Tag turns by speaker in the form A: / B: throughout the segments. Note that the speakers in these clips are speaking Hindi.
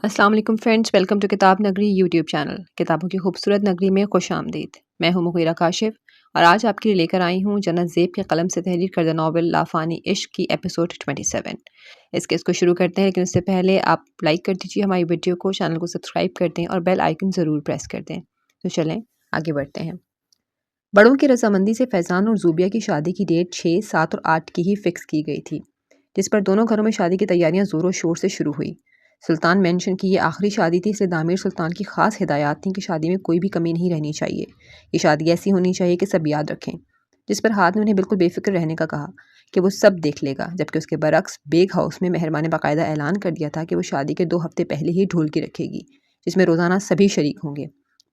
A: अस्सलाम वालेकुम फ्रेंड्स, वेलकम टू किताब नगरी यूट्यूब चैनल। किताबों की खूबसूरत नगरी में खुश आमदीद। मैं हूं मुग़ीरा काशिफ और आज आपके लिए लेकर आई हूं जन्नत ज़ेब के कलम से तहरीर करदा नावल लाफ़ानी इश्क की एपिसोड 27। इस केस को शुरू करते हैं, लेकिन उससे पहले आप लाइक कर दीजिए हमारी वीडियो को, चैनल को सब्सक्राइब कर दें और बेल आइकन ज़रूर प्रेस कर दें। तो चलें आगे बढ़ते हैं। बड़ों की रजामंदी से फैज़ान और ज़ूबिया की शादी की डेट 6, 7 और 8 की ही फिक्स की गई थी, जिस पर दोनों घरों में शादी की तैयारियां ज़ोरों शोर से शुरू हुई। सुल्तान मेंशन की ये आखिरी शादी थी, इसलिए दामिर सुल्तान की खास हिदायत थी कि शादी में कोई भी कमी नहीं रहनी चाहिए। ये शादी ऐसी होनी चाहिए कि सब याद रखें। जिस पर हाथ ने उन्हें बिल्कुल बेफिक्र रहने का कहा कि वो सब देख लेगा, जबकि उसके बरक्स बेग हाउस में मेहरमा ने बाकायदा ऐलान कर दिया था कि वो शादी के 2 हफ्ते पहले ही ढोलकी रखेगी, जिसमें रोज़ाना सभी शरीक होंगे।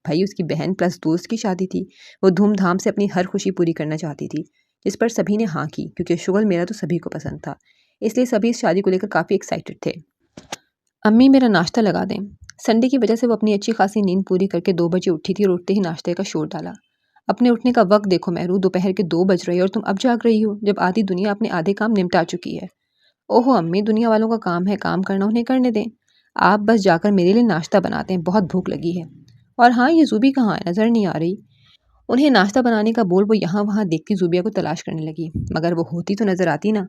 A: भाई उसकी बहन प्लस दोस्त की शादी थी, वो धूमधाम से अपनी हर खुशी पूरी करना चाहती थी, जिस पर सभी ने हाँ की, क्योंकि शुगल मेरा तो सभी को पसंद था। इसलिए सभी इस शादी को लेकर काफ़ी एक्साइटेड थे। अम्मी मेरा नाश्ता लगा दें। संडे की वजह से वो अपनी अच्छी खासी नींद पूरी करके 2 बजे उठी थी और उठते ही नाश्ते का शोर डाला। अपने उठने का वक्त देखो महरू, दोपहर के 2 बज रहे हैं और तुम अब जाग रही हो, जब आधी दुनिया अपने आधे काम निपटा चुकी है। ओहो अम्मी, दुनिया वालों का काम है काम करना, उन्हें करने दें। आप बस जाकर मेरे लिए नाश्ता बनाते हैं, बहुत भूख लगी है। और हाँ, ये ज़ूबी कहाँ है, नज़र नहीं आ रही। उन्हें नाश्ता बनाने का बोल वो यहाँ वहाँ देखती ज़ूबिया को तलाश करने लगी, मगर वो होती तो नज़र आती ना।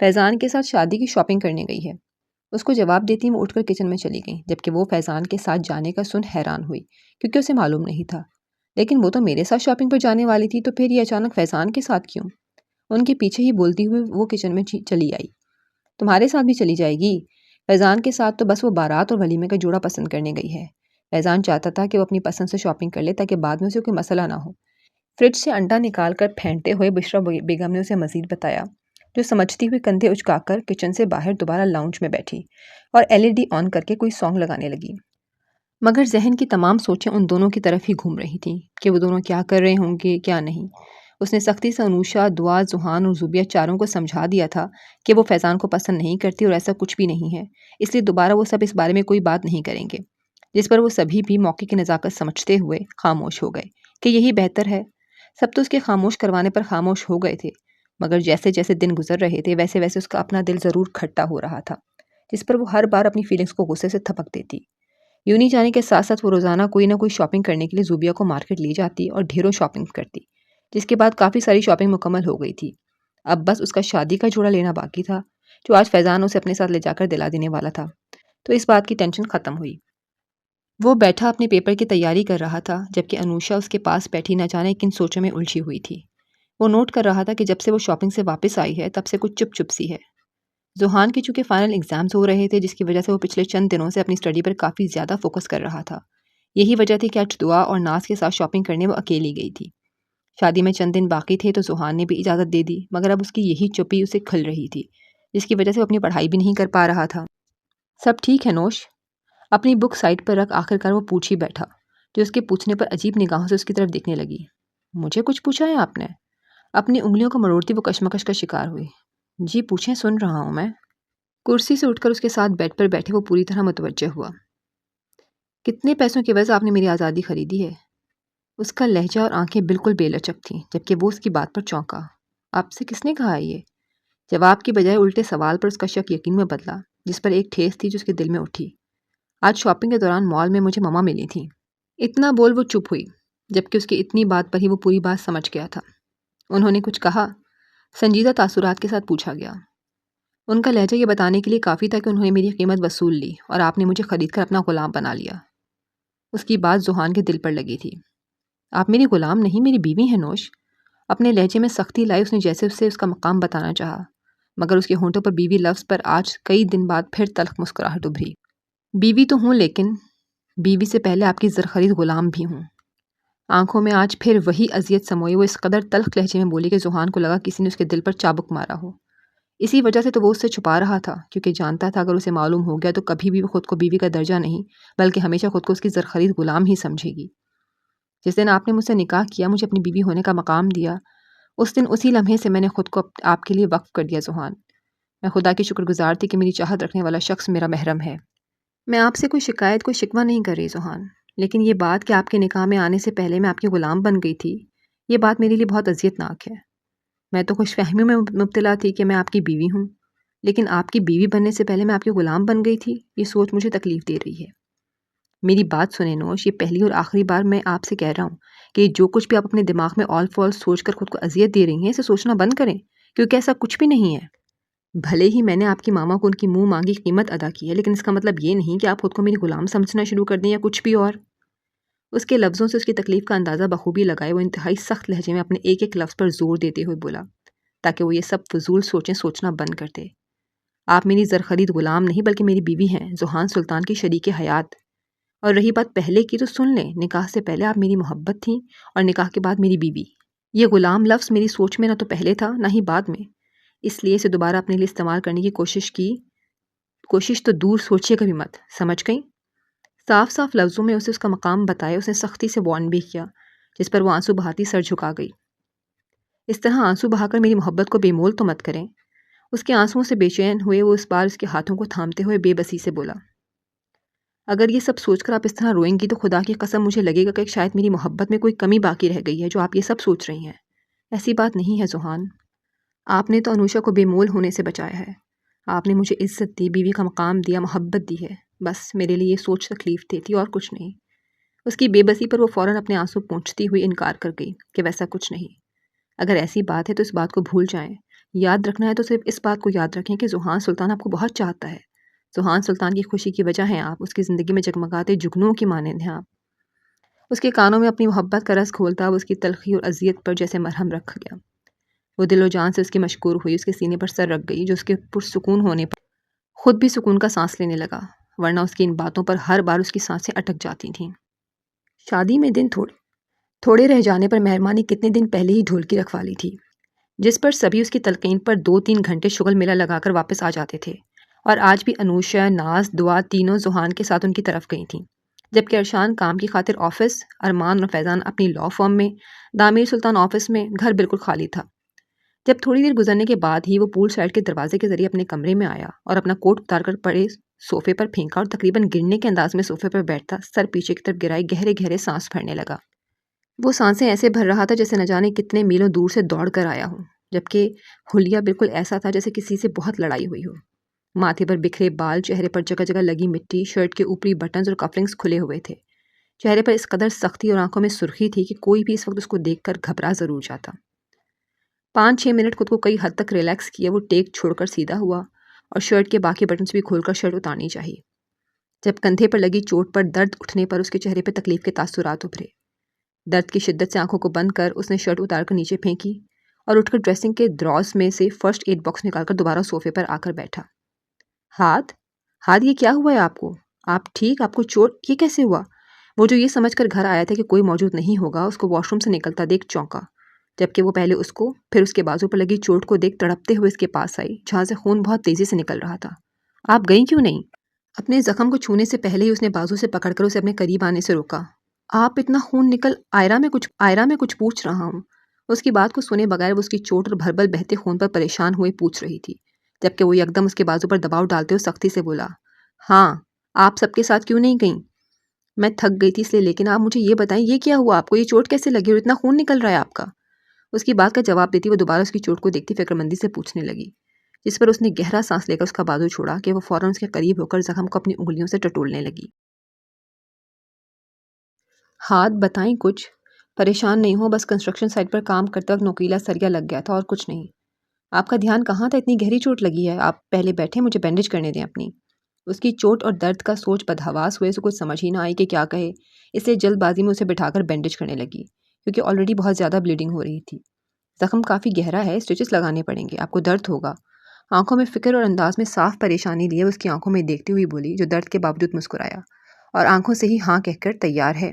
A: फैज़ान के साथ शादी की शॉपिंग करने गई है। उसको जवाब देती वो उठकर किचन में चली गई, जबकि वो फैज़ान के साथ जाने का सुन हैरान हुई, क्योंकि उसे मालूम नहीं था। लेकिन वो तो मेरे साथ शॉपिंग पर जाने वाली थी, तो फिर ये अचानक फैज़ान के साथ क्यों? उनके पीछे ही बोलती हुई वो किचन में चली आई। तुम्हारे साथ भी चली जाएगी? फैज़ान के साथ तो बस वो बारात और वलीमे का जोड़ा पसंद करने गई है। फैज़ान चाहता था कि वो अपनी पसंद से शॉपिंग कर ले, ताकि बाद में उसे कोई मसला ना हो। फ्रिज से अंडा निकालकर फेंटते हुए बुशरा बेगम ने उसे मजीद बताया, जो समझती हुई कंधे उचकाकर किचन से बाहर दोबारा लाउंज में बैठी और एलईडी ऑन करके कोई सॉन्ग लगाने लगी। मगर जहन की तमाम सोचें उन दोनों की तरफ ही घूम रही थीं कि वो दोनों क्या कर रहे होंगे क्या नहीं। उसने सख्ती से अनूशा, दुआ, जुहान और जुबिया चारों को समझा दिया था कि वो फैज़ान को पसंद नहीं करती और ऐसा कुछ भी नहीं है, इसलिए दोबारा वो सब इस बारे में कोई बात नहीं करेंगे। जिस पर वो सभी भी मौके की नज़ाकत समझते हुए खामोश हो गए कि यही बेहतर है। सब तो उसके खामोश करवाने पर खामोश हो गए थे, मगर जैसे जैसे दिन गुजर रहे थे वैसे वैसे उसका अपना दिल ज़रूर खट्टा हो रहा था, जिस पर वो हर बार अपनी फीलिंग्स को गुस्से से थपक देती। यूं नहीं जाने के साथ साथ वो रोज़ाना कोई ना कोई शॉपिंग करने के लिए ज़ूबिया को मार्केट ले जाती और ढेरों शॉपिंग करती, जिसके बाद काफ़ी सारी शॉपिंग मुकम्मल हो गई थी। अब बस उसका शादी का जोड़ा लेना बाकी था, जो आज फैज़ान उसे अपने साथ ले जाकर दिला देने वाला था। तो इस बात की टेंशन ख़त्म हुई। वो बैठा अपने पेपर की तैयारी कर रहा था, जबकि अनूशा उसके पास बैठी न जाने किन सोचों में उलझी हुई थी। वो नोट कर रहा था कि जब से वो शॉपिंग से वापस आई है, तब से कुछ चुप चुप सी है। ज़ुहान के चूंकि फाइनल एग्जाम्स हो रहे थे, जिसकी वजह से वो पिछले चंद दिनों से अपनी स्टडी पर काफ़ी ज़्यादा फोकस कर रहा था। यही वजह थी कि आज दुआ और नाज के साथ शॉपिंग करने वो अकेली गई थी। शादी में चंद दिन बाकी थे तो ज़ुहान ने भी इजाज़त दे दी, मगर अब उसकी यही चुप्पी उसे खल रही थी, जिसकी वजह से वो अपनी पढ़ाई भी नहीं कर पा रहा था। सब ठीक है नोश? अपनी बुक साइड पर रख आखिरकार वो पूछ ही बैठा, जो उसके पूछने पर अजीब निगाहों से उसकी तरफ देखने लगी। मुझे कुछ पूछा है आपने? अपनी उंगलियों को मरोड़ती वो कशमकश का शिकार हुई। जी पूछें, सुन रहा हूँ मैं। कुर्सी से उठकर उसके साथ बेड पर बैठे वो पूरी तरह मुतवज्जह हुआ। कितने पैसों की वजह आपने मेरी आज़ादी खरीदी है? उसका लहजा और आंखें बिल्कुल बेलचक थीं, जबकि वो उसकी बात पर चौंका। आपसे किसने कहा है ये? जवाब की बजाय उल्टे सवाल पर उसका शक यकीन में बदला, जिस पर एक ठेस थी जो उसके दिल में उठी। आज शॉपिंग के दौरान मॉल में मुझे ममा मिली थी। इतना बोल वो चुप हुई, जबकि उसकी इतनी बात पर ही वो पूरी बात समझ गया था। उन्होंने कुछ कहा? संजीदा तासुरात के साथ पूछा गया। उनका लहजा ये बताने के लिए काफ़ी था कि उन्होंने मेरी कीमत वसूल ली और आपने मुझे खरीद कर अपना गुलाम बना लिया। उसकी बात जुहान के दिल पर लगी थी। आप मेरी गुलाम नहीं, मेरी बीवी हैं नोश। अपने लहजे में सख्ती लाई उसने, जैसे उससे उसका मकाम बताना चाहा, मगर उसके होंठों पर बीवी लफ्ज़ पर आज कई दिन बाद फिर तल्ख मुस्कुराहट उभरी। बीवी तो हूँ, लेकिन बीवी से पहले आपकी ज़रख़रीद गुलाम भी हूँ। आंखों में आज फिर वही अजियत समोई वो इस कदर तल्ख लहजे में बोली कि जुहान को लगा किसी ने उसके दिल पर चाबुक मारा हो। इसी वजह से तो वो उससे छुपा रहा था, क्योंकि जानता था अगर उसे मालूम हो गया तो कभी भी वो खुद को बीवी का दर्जा नहीं, बल्कि हमेशा खुद को उसकी ज़रख़रीद गुलाम ही समझेगी। जिस दिन आपने मुझसे निकाह किया, मुझे अपनी बीवी होने का मकाम दिया, उस दिन उसी लम्हे से मैंने खुद को आपके लिए वक्फ कर दिया जुहान। मैं खुदा की शुक्रगुजार थी कि मेरी चाहत रखने वाला शख्स मेरा महरम है। मैं आपसे कोई शिकायत, कोई शिकवा नहीं कर रही जुहान, लेकिन ये बात कि आपके निकाह में आने से पहले मैं आपकी ग़ुलाम बन गई थी, ये बात मेरे लिए बहुत अज़ियतनाक है। मैं तो खुशफ़हमी में मुब्तला थी कि मैं आपकी बीवी हूँ, लेकिन आपकी बीवी बनने से पहले मैं आपकी ग़ुलाम बन गई थी, ये सोच मुझे तकलीफ़ दे रही है। मेरी बात सुने नोश, ये पहली और आखिरी बार मैं आपसे कह रहा हूँ कि जो कुछ भी आप अपने दिमाग में ऑल फॉल्स सोचकर खुद को अज़ियत दे रही हैं, इसे सोचना बंद करें, क्योंकि ऐसा कुछ भी नहीं है। भले ही मैंने आपकी मामा को उनकी मुँह मांगी कीमत अदा की है, लेकिन इसका मतलब ये नहीं कि आप खुद को मेरी ग़ुलाम समझना शुरू कर दें या कुछ भी और। उसके लफ्ज़ों से उसकी तकलीफ़ का अंदाज़ा बखूबी लगाए वो इंतहाई सख्त लहजे में अपने एक एक लफ्ज़ पर ज़ोर देते हुए बोला, ताकि वो ये सब फ़िज़ूल सोचें सोचना बंद कर दे। आप मेरी ज़रख़रीद ग़ुलाम नहीं बल्कि मेरी बीवी हैं, ज़ुहान सुल्तान की शरीके हयात। और रही बात पहले की तो सुन लें, निकाह से पहले आप मेरी मोहब्बत थीं और निकाह के बाद मेरी बीवी। ये ग़ुलाम लफ्ज़ मेरी सोच में ना तो पहले था ना ही बाद में, इसलिए इसे दोबारा अपने लिए इस्तेमाल करने की कोशिश तो दूर सोचिए कभी मत, समझ गई? साफ साफ लफ्ज़ों में उसे उसका मकाम बताए उसने सख्ती से वार्न भी किया, जिस पर वो आंसू बहाती सर झुका गई। इस तरह आंसू बहाकर मेरी मोहब्बत को बेमोल तो मत करें। उसके आंसुओं से बेचैन हुए वो इस बार उसके हाथों को थामते हुए बेबसी से बोला, अगर ये सब सोचकर आप इस तरह रोएंगी तो खुदा की कसम मुझे लगेगा कि शायद मेरी मोहब्बत में कोई कमी बाकी रह गई है जो आप ये सब सोच रही हैं। ऐसी बात नहीं है ज़ुहान। आपने तो अनुषा को बेमोल होने से बचाया है। आपने मुझे इज्जत दी, बीवी का मकाम दिया, मोहब्बत दी है। बस मेरे लिए ये सोच तकलीफ़ देती और कुछ नहीं। उसकी बेबसी पर वो फ़ौरन अपने आंसू पोंछती हुई इनकार कर गई कि वैसा कुछ नहीं। अगर ऐसी बात है तो इस बात को भूल जाएं। याद रखना है तो सिर्फ इस बात को याद रखें कि ज़ुहान सुल्तान आपको बहुत चाहता है। ज़ुहान सुल्तान की खुशी की वजह हैं आप, उसकी ज़िंदगी में जगमगाते जुगनुओं की मानंद हैं आप। उसके कानों में अपनी मोहब्बत का रस घोलता वो उसकी तलखी और अजियत पर जैसे मरहम रख गया। वो दिलो जान से उसकी मशकूर हुई, उसके सीने पर सर रख गई, जो उसके पुरसुकून होने पर खुद भी सुकून का सांस लेने लगा, वरना उसकी इन बातों पर हर बार उसकी सांसें अटक जाती थीं। शादी में दिन थोड़े रह जाने पर मेहरबानी कितने दिन पहले ही ढोलकी रखवा ली थी, जिस पर सभी उसकी तलकीन पर 2-3 घंटे शुगल मेला लगाकर वापस आ जाते थे। और आज भी अनूशा, नाज, दुआ तीनों ज़ुहान के साथ उनकी तरफ गई थीं, जबकि अरशान काम की खातिर ऑफिस, अरमान और फैज़ान अपनी लॉ फर्म में, दामिर सुल्तान ऑफिस में, घर बिल्कुल खाली था। जब थोड़ी देर गुजरने के बाद ही वो पूल साइड के दरवाजे के जरिए अपने कमरे में आया और अपना कोट उतारकर पड़े सोफे पर फेंका और तकरीबन गिरने के अंदाज में सोफे पर बैठता सर पीछे की तरफ गिराए गहरे गहरे सांस भरने लगा। वो सांसें ऐसे भर रहा था जैसे न जाने कितने मीलों दूर से दौड़ कर आया हो, जबकि हुलिया बिल्कुल ऐसा था जैसे किसी से बहुत लड़ाई हुई हो। माथे पर बिखरे बाल, चेहरे पर जगह जगह लगी मिट्टी, शर्ट के ऊपरी बटन्स और कफलिंग्स खुले हुए थे। चेहरे पर इस कदर सख्ती और आंखों में सुर्खी थी कि कोई भी इस वक्त उसको देखकर घबरा जरूर जाता। 5-6 मिनट खुद को कई हद तक रिलैक्स किया वो टेक छोड़कर सीधा हुआ और शर्ट के बाकी बटन्स भी खोलकर शर्ट उतारनी चाहिए। जब कंधे पर लगी चोट पर दर्द उठने पर उसके चेहरे पर तकलीफ के तासुरात उभरे। दर्द की शिद्दत से आंखों को बंद कर उसने शर्ट उतारकर नीचे फेंकी और उठकर ड्रेसिंग के ड्रॉज में से फर्स्ट एड बॉक्स निकालकर दोबारा सोफे पर आकर बैठा। हाथ हाथ ये क्या हुआ है आपको? आप ठीक? आपको चोट ये कैसे हुआ? वो जो ये समझकर घर आया था कि कोई मौजूद नहीं होगा, उसको वॉशरूम से निकलता देख चौंका, जबकि वो पहले उसको फिर उसके बाजू पर लगी चोट को देख तड़पते हुए उसके पास आई, जहाँ से खून बहुत तेजी से निकल रहा था। आप गई क्यों नहीं? अपने जख्म को छूने से पहले ही उसने बाजू से पकड़कर उसे अपने करीब आने से रोका। आप इतना खून निकल आयरा में कुछ पूछ रहा हूँ। उसकी बात को सुने बगैर वो उसकी चोट और भरबल बहते खून पर परेशान हुए पूछ रही थी, जबकि वो एकदम उसके बाजू पर दबाव डालते हुए सख्ती से बोला, हाँ, आप सबके साथ क्यों नहीं गई? मैं थक गई थी इसलिए, लेकिन आप मुझे ये बताएं ये क्या हुआ आपको? ये चोट कैसे लगी और इतना खून निकल रहा है आपका? उसकी बात का जवाब देती वो दोबारा उसकी चोट को देखती फिक्रमंदी से पूछने लगी, जिस पर उसने गहरा सांस लेकर उसका बाजू छोड़ा कि वो फौरन उसके करीब होकर जख्म को अपनी उंगलियों से टटोलने लगी। हाथ बताएं कुछ। परेशान नहीं हो, बस कंस्ट्रक्शन साइट पर काम करते वक्त नोकीला सरिया लग गया था और कुछ नहीं। आपका ध्यान कहाँ था? इतनी गहरी चोट लगी है। आप पहले बैठे, मुझे बैंडेज करने दें अपनी। उसकी चोट और दर्द का सोच बदहवास हुए, उसे कुछ समझ ही ना आई कि क्या कहे, इसलिए जल्दबाजी में उसे बिठाकर बैंडेज करने लगी, क्योंकि ऑलरेडी बहुत ज़्यादा ब्लीडिंग हो रही थी। जख्म काफ़ी गहरा है, स्टिचेस लगाने पड़ेंगे, आपको दर्द होगा। आंखों में फिक्र और अंदाज में साफ परेशानी लिए उसकी आंखों में देखती हुई बोली, जो दर्द के बावजूद मुस्कुराया और आंखों से ही हाँ कहकर तैयार है।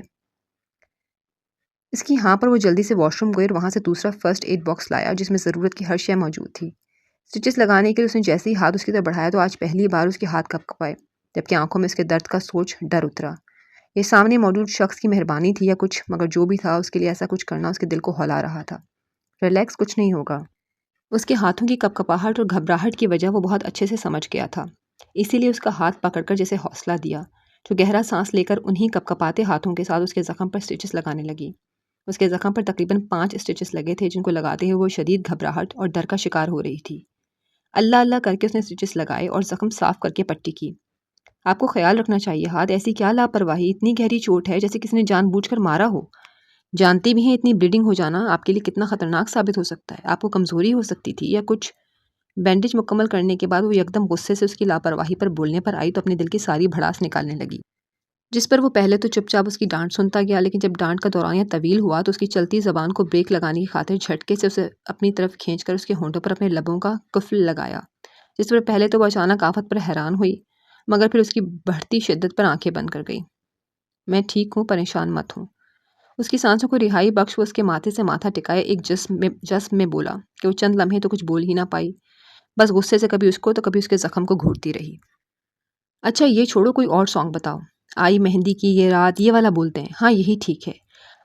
A: इसकी हाँ पर वो जल्दी से वॉशरूम गई और वहाँ से दूसरा फर्स्ट एड बॉक्स लाया, जिसमें ज़रूरत की हर शय मौजूद थी। स्टिचेस लगाने के लिए उसने जैसे ही हाथ उसकी तरफ बढ़ाया तो आज पहली बार उसके हाथ कँपाए, जबकि आंखों में उसके दर्द का सोच डर उतरा। ये सामने मौजूद शख्स की मेहरबानी थी या कुछ, मगर जो भी था उसके लिए ऐसा कुछ करना उसके दिल को हौला रहा था। रिलैक्स, कुछ नहीं होगा। उसके हाथों की कपकपाहट और घबराहट की वजह वो बहुत अच्छे से समझ गया था, इसीलिए उसका हाथ पकड़कर जैसे हौसला दिया, जो गहरा सांस लेकर उन्हीं कपकपाते हाथों के साथ उसके ज़ख्म पर स्टिचेस लगाने लगी। उसके ज़ख्म पर तकरीबन 5 स्टिचेस लगे थे, जिनको लगाते हुए वो शदीद घबराहट और डर का शिकार हो रही थी। अल्लाह अल्लाह करके उसने स्टिचेस लगाए और जख्म साफ करके पट्टी की। आपको ख्याल रखना चाहिए हाथ, ऐसी क्या लापरवाही, इतनी गहरी चोट है जैसे किसी ने जानबूझकर मारा हो। जानते भी हैं इतनी ब्लीडिंग हो जाना आपके लिए कितना खतरनाक साबित हो सकता है। आपको कमजोरी हो सकती थी या कुछ। बैंडेज मुकम्मल करने के बाद वो एकदम गुस्से से उसकी लापरवाही पर बोलने पर आई तो अपने दिल की सारी भड़ास निकालने लगी, जिस पर वो पहले तो चुपचाप उसकी डांट सुनता गया, लेकिन जब डांट का दौरान तवील हुआ तो उसकी चलती जबान को ब्रेक लगाने की खातिर झटके से उसे अपनी तरफ खींचकर उसके होंठों पर अपने लबों का कुफ्ल लगाया, जिस पर पहले तो वो अचानक आफत पर हैरान हुई, मगर फिर उसकी बढ़ती शिद्दत पर आंखें बंद कर गई। मैं ठीक हूँ, परेशान मत हूँ। उसकी सांसों को रिहाई बख्श वो उसके माथे से माथा टिकाए एक जस्म में बोला कि वो चंद लम्हे तो कुछ बोल ही ना पाई, बस गुस्से से कभी उसको तो कभी उसके जख्म को घूरती रही। अच्छा ये छोड़ो, कोई और सॉन्ग बताओ। आई मेहंदी की ये रात, ये वाला बोलते हैं। हाँ यही ठीक है।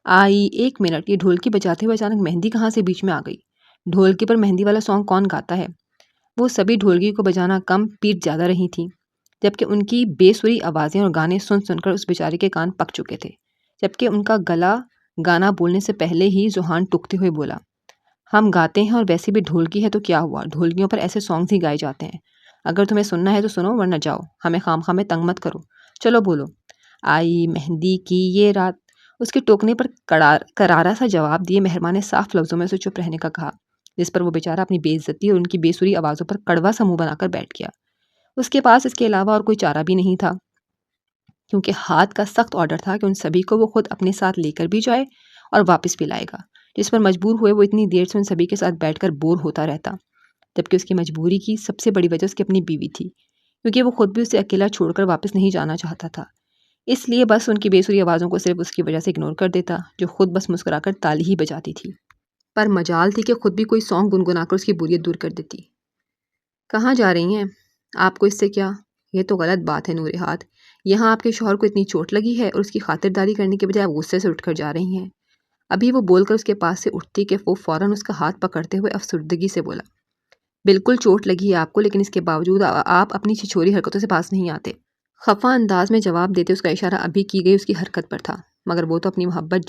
A: आई, एक मिनट, ये ढोलकी बजाते हुए अचानक मेहंदी कहाँ से बीच में आ गई? ढोलकी पर मेहंदी वाला सॉन्ग कौन गाता है? वो सभी ढोलकी को बजाना कम, पीट ज़्यादा रही थी, जबकि उनकी बेसुरी आवाज़ें और गाने सुन सुनकर उस बेचारे के कान पक चुके थे। जबकि उनका गला गाना बोलने से पहले ही जुहान टूकते हुए बोला, हम गाते हैं और वैसे भी ढोलकी है तो क्या हुआ, ढोलकियों पर ऐसे सॉन्ग्स ही गाए जाते हैं। अगर तुम्हें सुनना है तो सुनो, वरना जाओ, हमें खामखा में तंग मत करो। चलो बोलो। आई मेहंदी की ये रात। उसके टोकने पर करारा सा जवाब दिए मेहरबान ने साफ लफ्जों में उसे चुप रहने का कहा, जिस पर वो बेचारा अपनी बेइज्जती और उनकी बेसुरी आवाज़ों पर कड़वा सा मुंह बनाकर बैठ गया। उसके पास इसके अलावा और कोई चारा भी नहीं था, क्योंकि हाथ का सख्त ऑर्डर था कि उन सभी को वो खुद अपने साथ लेकर भी जाए और वापस भी लाएगा, जिस पर मजबूर हुए वो इतनी देर से उन सभी के साथ बैठकर बोर होता रहता। जबकि उसकी मजबूरी की सबसे बड़ी वजह उसकी अपनी बीवी थी, क्योंकि वो खुद भी उसे अकेला छोड़कर वापस नहीं जाना चाहता था। इसलिए बस उनकी बेसुरी आवाज़ों को सिर्फ उसकी वजह से इग्नोर कर देता, जो खुद बस मुस्कुराकर ताली ही बजाती थी। पर मजाल थी कि खुद भी कोई सॉन्ग गुनगुनाकर उसकी बोरियत दूर कर देती। कहाँ जा रही हैं? आपको इससे क्या? ये तो गलत बात है नूरे हाथ। यहाँ आपके शौहर को इतनी चोट लगी है और उसकी खातिरदारी करने के बजाय आप गुस्से से उठकर जा रही हैं। अभी वो बोलकर उसके पास से उठती कि वो फौरन उसका हाथ पकड़ते हुए अफसुर्दगी से बोला, बिल्कुल चोट लगी है आपको, लेकिन इसके बावजूद आप अपनी छिछोरी हरकतों से पास नहीं आते। खफा अंदाज में जवाब देते उसका इशारा अभी की गई उसकी हरकत पर था, मगर वो तो अपनी मोहब्बत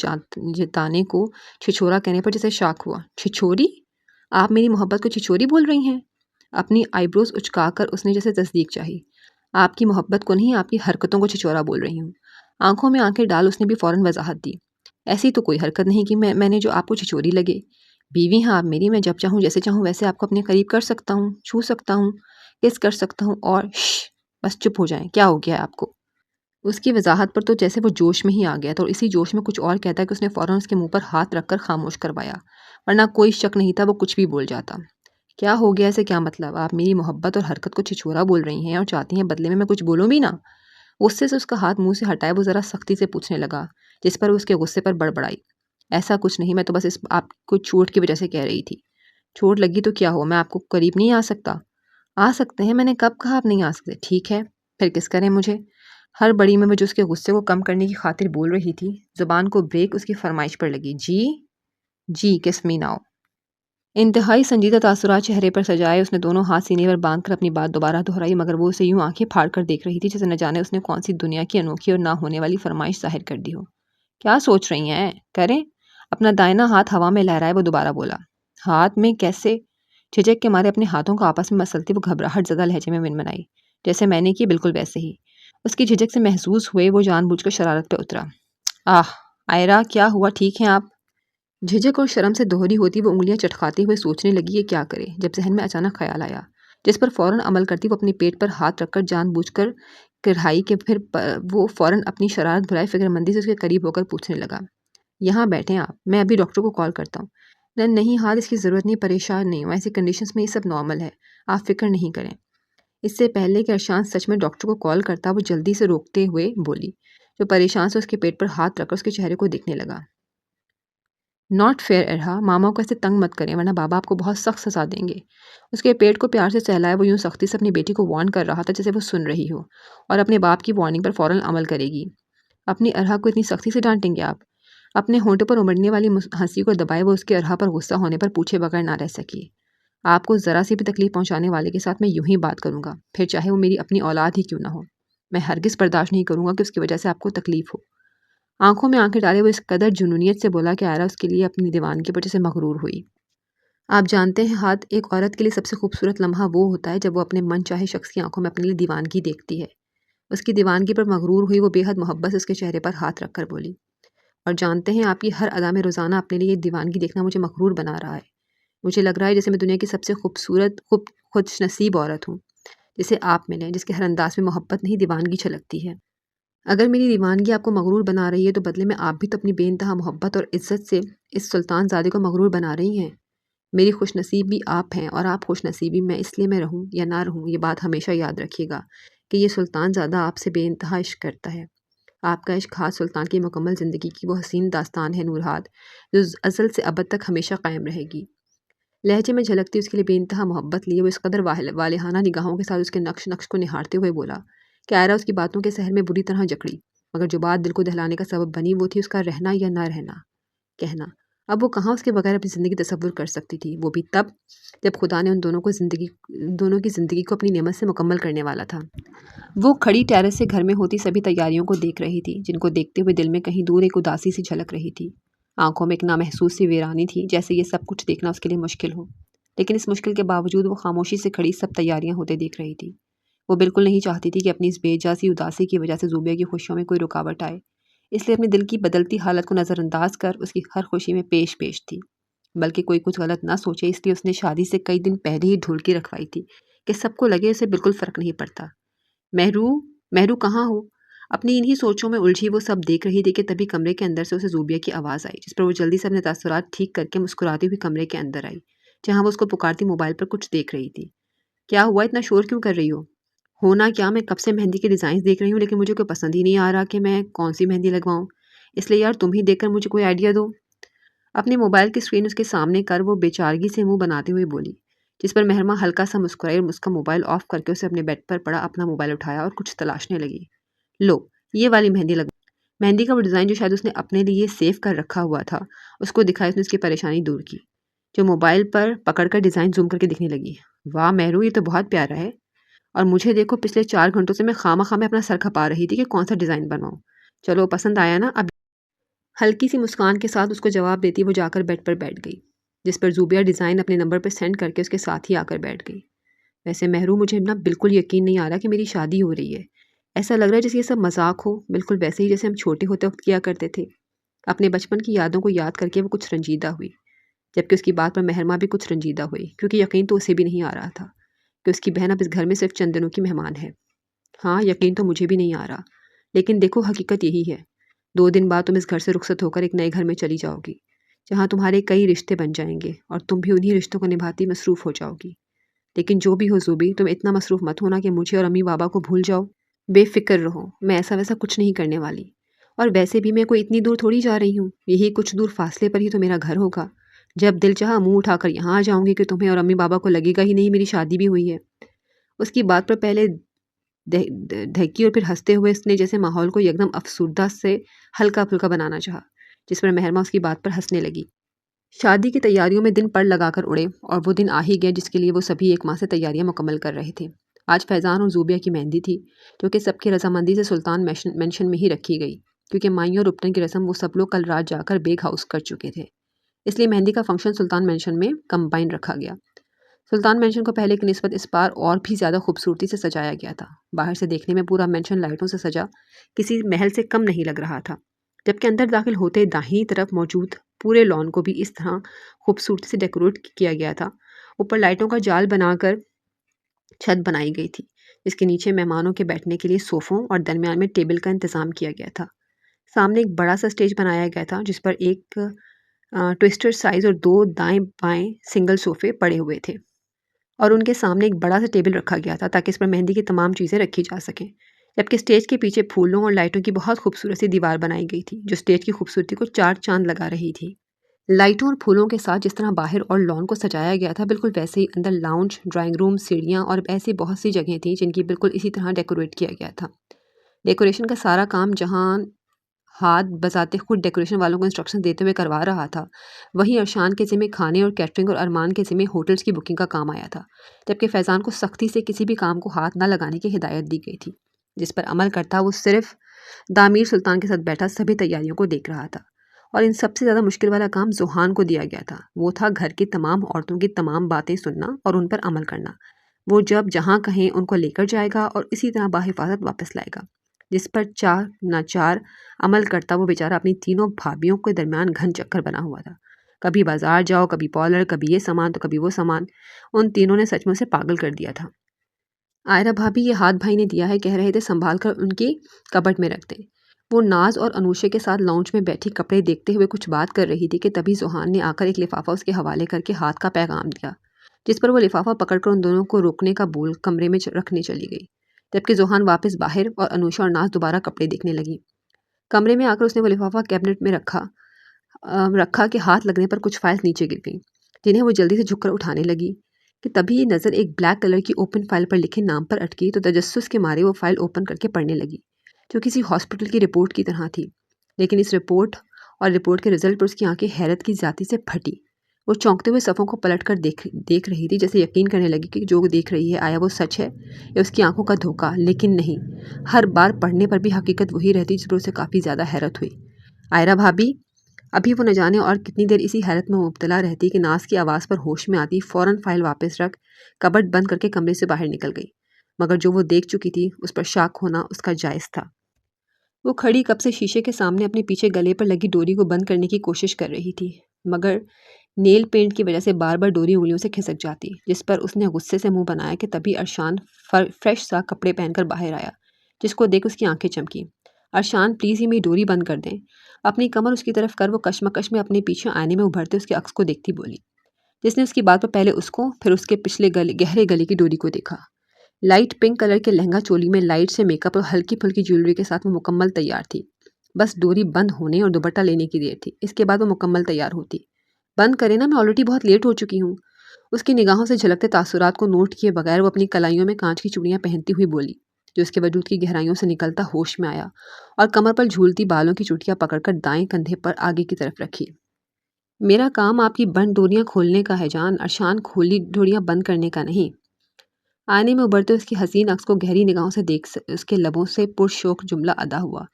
A: जताने को छिछोरा कहने पर जैसे शाक हुआ। छिछोरी? आप मेरी मोहब्बत को छिछोरी बोल रही हैं? अपनी आईब्रोज उचकाकर उसने जैसे तस्दीक चाही। आपकी मोहब्बत को नहीं, आपकी हरकतों को छिछोरा बोल रही हूँ। आंखों में आंखें डाल उसने भी फौरन वजाहत दी, ऐसी तो कोई हरकत नहीं कि मैंने जो आपको छिछोरी लगे। बीवी हैं आप मेरी, मैं जब चाहूँ जैसे चाहूँ वैसे आपको अपने करीब कर सकता हूँ, छू सकता हूँ, किस कर सकता हूँ और बस चुप हो जाएं, क्या हो गया है आपको? उसकी वजाहत पर तो जैसे वो जोश में ही आ गया था और इसी जोश में कुछ और कहता कि उसने फौरन उसके मुंह पर हाथ रखकर खामोश करवाया, वरना कोई शक नहीं था वो कुछ भी बोल जाता। क्या हो गया, ऐसे क्या मतलब? आप मेरी मोहब्बत और हरकत को छिछोरा बोल रही हैं और चाहती हैं बदले में मैं कुछ बोलूँ भी ना? गुस्से से उसका हाथ मुंह से हटाए वो ज़रा सख्ती से पूछने लगा, जिस पर उसके गुस्से पर बड़बड़ाई, ऐसा कुछ नहीं, मैं तो बस इस आपको चोट की वजह से कह रही थी। चोट लगी तो क्या हुआ, मैं आपको करीब नहीं आ सकता? आ सकते हैं, मैंने कब कहा आप नहीं आ सकते? ठीक है, फिर किस करें मुझे? हर बड़ी में वो जो उसके गुस्से को कम करने की खातिर बोल रही थी, जुबान को ब्रेक उसकी फरमाइश पर लगी। जी जी, किस मी नाउ। इंतहाई संजीदा तासुरात चेहरे पर सजाए उसने दोनों हाथ सीने पर बांधकर अपनी बात दोबारा दोहराई, मगर वो उसे यूं आंखें फाड़ कर देख रही थी जैसे न जाने उसने कौन सी दुनिया की अनोखी और ना होने वाली फरमाइश जाहिर कर दी हो। क्या सोच रही हैं? करें? अपना दाहिना हाथ हवा में लहराए वो दोबारा बोला। हाथ में कैसे? झिझक के मारे अपने हाथों को आपस में मसलती वो घबराहट ज़दा लहजे में मिनमनाई, जैसे मैंने की बिल्कुल वैसे ही। उसकी झिझक से महसूस हुए वो जानबूझकर शरारत पे उतरा। आह आयरा, क्या हुआ, ठीक हैं आप? झिझक और शर्म से दोहरी होती वो उंगलियां चटखाते हुए सोचने लगी कि क्या करे, जब जहन में अचानक ख्याल आया, जिस पर फौरन अमल करती वो अपने पेट पर हाथ रखकर जानबूझकर कढ़ाई के फिर वो फौरन अपनी शरारत भुलाए फिक्रमंदी से उसके करीब होकर पूछने लगा, यहाँ बैठे आप, मैं अभी डॉक्टर को कॉल करता हूँ। नहीं हाथ, इसकी ज़रूरत नहीं, परेशान नहीं हूँ, ऐसी कंडीशंस में ये सब नॉर्मल है, आप फिक्र नहीं करें। इससे पहले कि अरशान सच में डॉक्टर को कॉल करता, वो जल्दी से रोकते हुए बोली, जो परेशान से उसके पेट पर हाथ रखकर उसके चेहरे को देखने लगा। नॉट फेयर एरहा, मामा को ऐसे तंग मत करें वरना बाबा आपको बहुत सख्त सजा देंगे। उसके पेट को प्यार से सहलाए वो यूं सख्ती से अपनी बेटी को वार्न कर रहा था जैसे वो सुन रही हो और अपने बाप की वार्निंग पर फौरन अमल करेगी। अपनी अरहा को इतनी सख्ती से डांटेंगे आप? अपने होंठों पर उमड़ने वाली हंसी को दबाए वो उसके अरहा पर गुस्सा होने पर पूछे बगैर ना रह सकी। आपको ज़रा सी भी तकलीफ पहुंचाने वाले के साथ मैं यूं ही बात करूंगा, फिर चाहे वो मेरी अपनी औलाद ही क्यों ना हो। मैं हरगिज़ बर्दाश्त नहीं करूंगा कि उसकी वजह से आपको तकलीफ हो। आंखों में आंखें डाले वो इस कदर जुनूनियत से बोला कि आयरा उसके लिए अपनी दीवानगी पर जैसे मगरूर हुई। आप जानते हैं, हाथ एक औरत के लिए सबसे खूबसूरत लम्हा वो होता है जब वो अपने मन चाहे शख्स की आंखों में अपने लिए दीवानगी देखती है। उसकी दीवानगी पर मगरूर हुई वो बेहद मोहब्बत से उसके चेहरे पर हाथ रखकर बोली, और जानते हैं, आपकी हर अदा में रोज़ाना अपने लिए दीवानगी देखना मुझे मगरूर बना रहा है। मुझे लग रहा है जैसे मैं दुनिया की सबसे खूबसूरत खुशनसीब औरत हूँ, जिसे आप मिलें, जिसके हर अंदाज में मोहब्बत नहीं दीवानगी छलकती है। अगर मेरी दीवानगी आपको मगरूर बना रही है तो बदले में आप भी तो अपनी बेइंतहा मोहब्बत और इज्जत से इस सुल्तानज़ादे को मगरूर बना रही हैं। मेरी खुशनसीबी आप हैं और आप खुशनसीबी मैं, इसलिए मैं रहूं या ना रहूं, ये बात हमेशा याद रखिएगा कि ये सुल्तानज़ादा आपसे बेइंतहा इश्क करता है। आपका इश्क हाथ सुल्तान की मुकम्मल ज़िंदगी की वो हसीन दास्तान है नूरहाद, जो अज़ल से अबद तक हमेशा कायम रहेगी। लहजे में झलकती उसके लिए बेइंतहा मोहब्बत लिए वो इस कदर वालेहाना निगाहों के साथ उसके नक्श नक्श को निहारते हुए बोला कि आयरा उसकी बातों के सहर में बुरी तरह जकड़ी, मगर जो बात दिल को दहलाने का सबब बनी वो थी उसका रहना या ना रहना, कहना। अब वो कहाँ उसके बगैर अपनी ज़िंदगी तसव्वुर कर सकती थी, वो भी तब जब खुदा ने उन दोनों की ज़िंदगी को अपनी नेमत से मुकम्मल करने वाला था। वो खड़ी टेरेस से घर में होती सभी तैयारियों को देख रही थी, जिनको देखते हुए दिल में कहीं दूर एक उदासी सी झलक रही थी। आंखों में एक नामहसूस सी वीरानी थी, जैसे ये सब कुछ देखना उसके लिए मुश्किल हो। लेकिन इस मुश्किल के बावजूद वो खामोशी से खड़ी सब तैयारियां होते देख रही थी। वो बिल्कुल नहीं चाहती थी कि अपनी इस बेजा सी उदासी की वजह से ज़ुबिया की खुशियों में कोई रुकावट आए, इसलिए अपने दिल की बदलती हालत को नज़रअंदाज कर उसकी हर खुशी में पेश पेश थी। बल्कि कोई कुछ गलत ना सोचे, इसलिए उसने शादी से कई दिन पहले ही ढूंढ के रखवाई थी कि सबको लगे उसे बिल्कुल फ़र्क नहीं पड़ता। महरू, महरू कहाँ हो? अपनी इन्हीं सोचों में उलझी वो सब देख रही थी कि तभी कमरे के अंदर से उसे ज़ूबिया की आवाज़ आई, जिस पर वो जल्दी से अपने तासुरात ठीक करके मुस्कुराती हुई कमरे के अंदर आई, जहाँ वो उसको पुकारती मोबाइल पर कुछ देख रही थी। क्या हुआ, इतना शोर क्यों कर रही हो? होना क्या, मैं कब से मेहंदी के डिज़ाइन देख रही हूँ, लेकिन मुझे कोई पसंद ही नहीं आ रहा कि मैं कौन सी मेहंदी लगवाऊँ। इसलिए यार तुम ही देखकर मुझे कोई आइडिया दो। अपने मोबाइल की स्क्रीन उसके सामने कर वो बेचारगी से मुंह बनाते हुए बोली, जिस पर महरमा हल्का सा मुस्कुराई और उसका मोबाइल ऑफ करके उसे अपने बेड पर पड़ा अपना मोबाइल उठाया और कुछ तलाशने लगी। लो, ये वाली मेहंदी लग। मेहंदी का वो डिज़ाइन जो शायद उसने अपने लिए सेव कर रखा हुआ था, उसको दिखाई उसने उसकी परेशानी दूर की, जो मोबाइल पर पकड़कर डिज़ाइन जूम करके दिखने लगी। वाह महरू, ये तो बहुत प्यारा है। और मुझे देखो, पिछले 4 घंटों से मैं खामा में अपना सर खपा रही थी कि कौन सा डिज़ाइन बनवाऊँ। चलो पसंद आया ना? अब हल्की सी मुस्कान के साथ उसको जवाब देती वो जाकर बेड पर बैठ गई, जिस पर ज़ुबिया डिज़ाइन अपने नंबर पर सेंड करके उसके साथ ही आकर बैठ गई। वैसे महरू, मुझे ना बिल्कुल यकीन नहीं आ रहा कि मेरी शादी हो रही है। ऐसा लग रहा है जैसे ये सब मजाक हो, बिल्कुल वैसे ही जैसे हम छोटे होते वक्त किया करते थे। अपने बचपन की यादों को याद करके वो कुछ रंजीदा हुई, जबकि उसकी बात पर महरमा भी कुछ रंजीदा हुई, क्योंकि यकीन तो उसे भी नहीं आ रहा था कि उसकी बहन अब इस घर में सिर्फ चंद दिनों की मेहमान है। हाँ, यकीन तो मुझे भी नहीं आ रहा, लेकिन देखो हकीकत यही है। 2 दिन बाद तुम इस घर से रुखसत होकर एक नए घर में चली जाओगी, जहाँ तुम्हारे कई रिश्ते बन जाएंगे और तुम भी उन्हीं रिश्तों को निभाती मसरूफ़ हो जाओगी। लेकिन जो भी हो ज़ूबी, तुम इतना मसरूफ़ मत होना कि मुझे और अम्मी बाबा को भूल जाओ। बेफ़िक्र रहो, मैं ऐसा वैसा कुछ नहीं करने वाली। और वैसे भी मैं कोई इतनी दूर थोड़ी जा रही हूँ, यही कुछ दूर फासले पर ही तो मेरा घर होगा। जब दिल चाहा मुँह उठाकर यहाँ आ जाऊँगी कि तुम्हें और अम्मी बाबा को लगेगा ही नहीं मेरी शादी भी हुई है। उसकी बात पर पहले धक्की और फिर हँसते हुए उसने जैसे माहौल को एकदम अफसुर्दा से हल्का-फुल्का बनाना चाहा, जिस पर महरमा उसकी बात पर हँसने लगी। शादी की तैयारियों में दिन पड़ लगाकर उड़े और वो दिन आ ही गया जिसके लिए वो सभी एक माह से तैयारियां मुकम्मल कर रहे थे। आज फैज़ान और ज़ूबिया की मेहंदी थी, जो कि सबकी रजामंदी से सुल्तान मेंशन में ही रखी गई, क्योंकि माइयों और रुपटन की रस्म वो सब लोग कल रात जाकर बेग हाउस कर चुके थे। इसलिए मेहंदी का फंक्शन सुल्तान मेंशन में कंबाइन रखा गया। सुल्तान मेंशन को पहले की निस्बत इस बार और भी ज़्यादा खूबसूरती से सजाया गया था। बाहर से देखने में पूरा मेंशन लाइटों से सजा किसी महल से कम नहीं लग रहा था, जबकि अंदर दाखिल होते दाहिनी तरफ मौजूद पूरे लॉन को भी इस तरह खूबसूरती से डेकोरेट किया गया था। ऊपर लाइटों का जाल बनाकर छत बनाई गई थी, जिसके नीचे मेहमानों के बैठने के लिए सोफ़ों और दरमियान में टेबल का इंतज़ाम किया गया था। सामने एक बड़ा सा स्टेज बनाया गया था, जिस पर एक ट्विस्टर साइज़ और 2 दाएं-बाएं सिंगल सोफ़े पड़े हुए थे और उनके सामने एक बड़ा सा टेबल रखा गया था ताकि इस पर मेहंदी की तमाम चीज़ें रखी जा सकें। जबकि स्टेज के पीछे फूलों और लाइटों की बहुत खूबसूरत सी दीवार बनाई गई थी, जो स्टेज की खूबसूरती को 4 चाँद लगा रही थी। लाइटों और फूलों के साथ जिस तरह बाहर और लॉन को सजाया गया था, बिल्कुल वैसे ही अंदर लाउंज, ड्राइंग रूम, सीढ़ियाँ और ऐसी बहुत सी जगहें थीं जिनकी बिल्कुल इसी तरह डेकोरेट किया गया था। डेकोरेशन का सारा काम जहाँ हाथ बजाते खुद डेकोरेशन वालों को इंस्ट्रक्शन देते हुए करवा रहा था, वहीं अरशान के ज़िम्मे खाने और कैटरिंग और अरमान के ज़िम्मे होटल्स की बुकिंग का काम आया था, जबकि फैज़ान को सख्ती से किसी भी काम को हाथ न लगाने की हिदायत दी गई थी, जिस पर अमल करता वो सिर्फ दामीर सुल्तान के साथ बैठा सभी तैयारियों को देख रहा था और इन सबसे ज़्यादा मुश्किल वाला काम ज़ुहान को दिया गया था। वो था घर की तमाम औरतों की तमाम बातें सुनना और उन पर अमल करना। वो जब जहाँ कहें उनको लेकर जाएगा और इसी तरह बाहिफाजत वापस लाएगा। जिस पर चार नाचार अमल करता वो बेचारा अपनी तीनों भाभियों के दरमियान घन चक्कर बना हुआ था। कभी बाजार जाओ, कभी पॉलर, कभी ये सामान तो कभी वो सामान। उन तीनों ने सचमुच से पागल कर दिया था। आयरा भाभी ये हाथ भाई ने दिया है, कह रहे थे संभाल कर उनकी कबर्ड में रख दें। वो नाज और अनूशे के साथ लाउंज में बैठी कपड़े देखते हुए कुछ बात कर रही थी कि तभी जोहान ने आकर एक लिफाफा उसके हवाले करके हाथ का पैगाम दिया, जिस पर वो लिफाफा पकड़कर उन दोनों को रोकने का बोल कमरे में रखने चली गई। जबकि जोहान वापस बाहर और अनूशा और नाज दोबारा कपड़े देखने लगी। कमरे में आकर उसने वो लिफाफा कैबिनेट में रखा कि हाथ लगने पर कुछ फाइल्स नीचे गिर गईं, जिन्हें वो जल्दी से झुककर उठाने लगी कि तभी नज़र एक ब्लैक कलर की ओपन फाइल पर लिखे नाम पर अटकी तो तजस्सुस के मारे वो फाइल ओपन करके पढ़ने लगी, जो किसी हॉस्पिटल की रिपोर्ट की तरह थी। लेकिन इस रिपोर्ट के रिजल्ट पर उसकी आंखें हैरत की जाती से फटी। वो चौंकते हुए सफ़ों को पलट कर देख रही थी, जैसे यकीन करने लगी कि जो देख रही है आया वो सच है या उसकी आंखों का धोखा। लेकिन नहीं, हर बार पढ़ने पर भी हकीकत वही रहती, जिस पर उसे काफ़ी ज़्यादा हैरत हुई। आयरा भाभी अभी वो न जाने और कितनी देर इसी हैरत में मुब्तला रहती कि नाज की आवाज़ पर होश में आती फ़ौरन फाइल वापस रख कबर्ड बंद करके कमरे से बाहर निकल गई। मगर जो वो देख चुकी थी उस पर शक होना उसका जायज़ था। वो खड़ी कब से शीशे के सामने अपने पीछे गले पर लगी डोरी को बंद करने की कोशिश कर रही थी, मगर नेल पेंट की वजह से बार बार डोरी उंगलियों से खिसक जाती, जिस पर उसने गुस्से से मुंह बनाया कि तभी अरशान फ्रेश सा कपड़े पहनकर बाहर आया, जिसको देख उसकी आंखें चमकी। अरशान, प्लीज़ ही मेरी डोरी बंद कर दें। अपनी कमर उसकी तरफ कर वो कशमकश में अपने पीछे आईने में उभरते उसके अक्स को देखती बोली, जिसने उसकी बात पर पहले उसको फिर उसके पिछले गहरे गले की डोरी को देखा। लाइट पिंक कलर के लहंगा चोली में लाइट से मेकअप और हल्की फुल्की ज्वेलरी के साथ वो मुकम्मल तैयार थी। बस डोरी बंद होने और दुपट्टा लेने की देर थी, इसके बाद वो मुकम्मल तैयार होती। बंद करे ना, मैं ऑलरेडी बहुत लेट हो चुकी हूँ। उसकी निगाहों से झलकते तासुरात को नोट किए बगैर वो अपनी कलाइयों में कांच की चूड़ियाँ पहनती हुई बोली, जो उसके वजूद की गहराइयों से निकलता होश में आया, और कमर पर झूलती बालों की चुटियाँ पकड़कर दाएं कंधे पर आगे की तरफ रखी। मेरा काम आपकी बंद डोरियाँ खोलने का है जान, अरशान, खोली डोरियाँ बंद करने का नहीं। आने में उभरते उसकी हसीन अक्स को गहरी निगाहों से देख उसके लबों से पुरशोक जुमला अदा हुआ,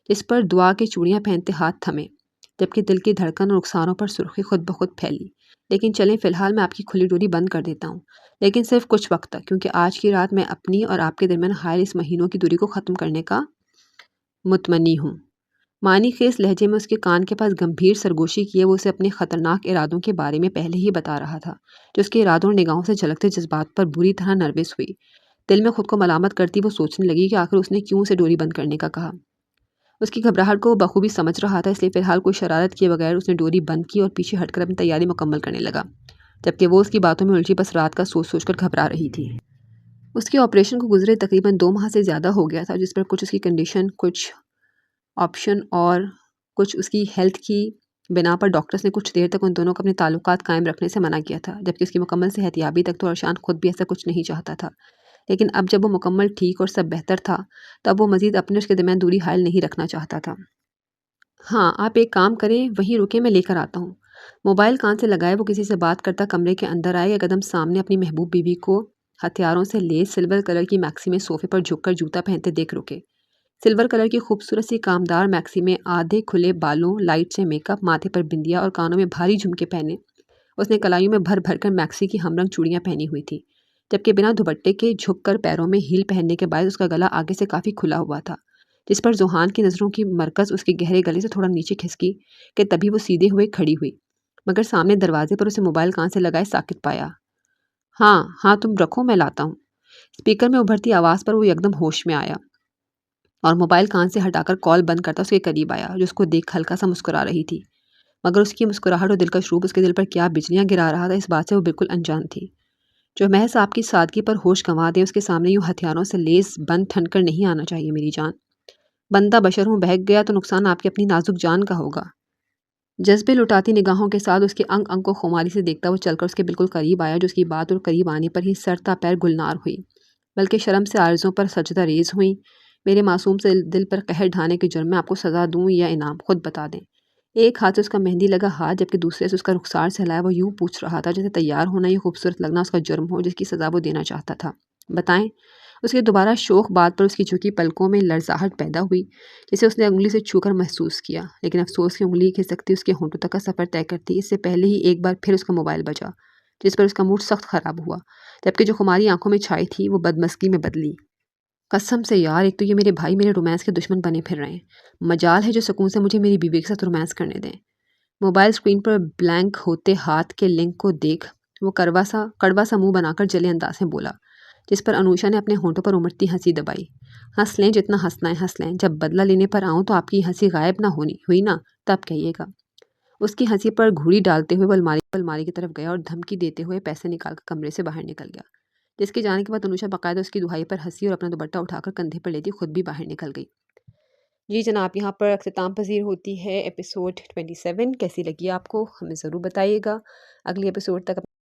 A: जिस पर दुआ की चूड़ियाँ पहनते हाथ थमे, जबकि दिल की धड़कन और रुखसारों पर सुर्खी खुद ब खुद फैली। लेकिन चलें, फ़िलहाल मैं आपकी खुली डोरी बंद कर देता हूँ, लेकिन सिर्फ कुछ वक्त तक, क्योंकि आज की रात मैं अपनी और आपके दरमियान हायल इस महीनों की दूरी को ख़त्म करने का मुतमनी हूँ। मानी खेस लहजे में उसके कान के पास गंभीर सरगोशी किए वो उसे अपने ख़तरनाक इरादों के बारे में पहले ही बता रहा था, जो उसके इरादों और निगाहों से झलकते जज्बात पर बुरी तरह नर्वस हुई। दिल में खुद को मलामत करती वो सोचने लगी कि आखिर उसने क्यों उसे डोरी बंद करने का कहा। उसकी घबराहट को वो बखूबी समझ रहा था, इसलिए फ़िलहाल कोई शरारत किए बगैर उसने डोरी बंद की और पीछे हटकर अपनी तैयारी मुकम्मल करने लगा, जबकि वो उसकी बातों में उलझी बस रात का सोच सोच कर घबरा रही थी। उसके ऑपरेशन को गुजरे तकरीबन 2 माह से ज़्यादा हो गया था, जिस पर कुछ उसकी कंडीशन, कुछ ऑप्शन और कुछ उसकी हेल्थ की बिना पर डॉक्टर्स ने कुछ देर तक उन दोनों को अपने ताल्लुकात कायम रखने से मना किया था, जबकि उसकी मुकम्मल सेहतयाबी तक तो अरशान खुद भी ऐसा कुछ नहीं चाहता था। लेकिन अब जब वो मुकम्मल ठीक और सब बेहतर था, तब वो मज़ीद अपने उसके दरमियान दूरी हायल नहीं रखना चाहता था। हाँ, आप एक काम करें, वहीं रुके, मैं लेकर आता हूँ। मोबाइल कान से लगाए वो किसी से बात करता कमरे के अंदर आए, कदम सामने अपनी महबूब बीवी को हथियारों से लैस सिल्वर कलर की मैक्सी में सोफे पर झुककर जूता पहनते देख रुके। सिल्वर कलर की खूबसूरत सी कामदार मैक्सी में आधे खुले बालों, लाइट से मेकअप, माथे पर बिंदिया और कानों में भारी झुमके पहने उसने कलाइयों में भर भर कर मैक्सी की हमरंग चूड़ियाँ पहनी हुई थी, जबकि बिना दुपट्टे के झुककर पैरों में हील पहनने के बाद उसका गला आगे से काफ़ी खुला हुआ था, जिस पर जोहान की नज़रों की मरकज़ उसके गहरे गले से थोड़ा नीचे खिसकी कि तभी वो सीधे हुए खड़ी हुई, मगर सामने दरवाजे पर उसे मोबाइल कान से लगाए साकित पाया। हाँ हाँ, तुम रखो, मैं लाता हूँ। स्पीकर में उभरती आवाज़ पर वो एकदम होश में आया और मोबाइल कान से हटाकर कॉल बंद करता उसके करीब आया, जो उसको देख हल्का सा मुस्कुरा रही थी, मगर उसकी मुस्कुराहट और दिलकश रूप उसके दिल पर क्या बिजलियां गिरा रहा था, इस बात से वो बिल्कुल अनजान थी। जो महज आपकी सादगी पर होश गंवा दे, उसके सामने यूं हथियारों से लेस बंद ठन कर नहीं आना चाहिए मेरी जान। बंदा बशर हूँ, बहक गया तो नुकसान आपकी अपनी नाजुक जान का होगा। जज्बे लुटाती निगाहों के साथ उसके अंग अंग को खुमारी से देखता वो चलकर उसके बिल्कुल करीब आया, जो उसकी बात और करीब आने पर ही सरता पैर गुलनार हुई, बल्कि शर्म से आर्ज़ों पर सजदा रेज़ हुई। मेरे मासूम से दिल पर कहर ढाने के जुर्म में आपको सज़ा दूँ या इनाम, खुद बता दें। एक हाथ से उसका मेहंदी लगा हाथ, जबकि दूसरे से उसका रुखसार सहलाया वो यूं पूछ रहा था जैसे तैयार होना या खूबसूरत लगना उसका जुर्म हो जिसकी सज़ा वो देना चाहता था। बताएं, उसकी दोबारा शोख बात पर उसकी झुकी पलकों में लड़साहट पैदा हुई, जिसे उसने उंगली से छूकर महसूस किया। लेकिन अफसोस की उंगली खिसकती उसके होंठों तक का सफ़र तय करती इससे पहले ही एक बार फिर उसका मोबाइल बजा, जिस पर उसका मूड सख्त ख़राब हुआ, जबकि जो खुमारी आंखों में छाई थी वो बदमस्की में बदली। कसम से यार, एक तो ये मेरे भाई मेरे रोमांस के दुश्मन बने फिर रहे हैं। मजाल है जो सुकून से मुझे मेरी बीवी के साथ रोमांस करने दें। मोबाइल स्क्रीन पर ब्लैंक होते हाथ के लिंक को देख वो कड़वा सा मुंह बनाकर जले अंदाज में बोला, जिस पर अनुषा ने अपने होंठों पर उमड़ती हंसी दबाई। हंस लें जितना हंसना है हंस लें, जब बदला लेने पर आऊँ तो आपकी हंसी गायब ना होनी हुई ना, तब कहिएगा। उसकी हंसी पर घूरी डालते हुए वो अलमारी की तरफ गया और धमकी देते हुए पैसे निकालकर कमरे से बाहर निकल गया, जिसके जाने के बाद अनुषा बाकायदा उसकी दुहाई पर हंसी और अपना दुपट्टा उठाकर कंधे पर लेती खुद भी बाहर निकल गई। जी जनाब, यहाँ पर अख्ताम पजीर होती है एपिसोड 27। कैसी लगी आपको हमें ज़रूर बताइएगा। अगली एपिसोड तक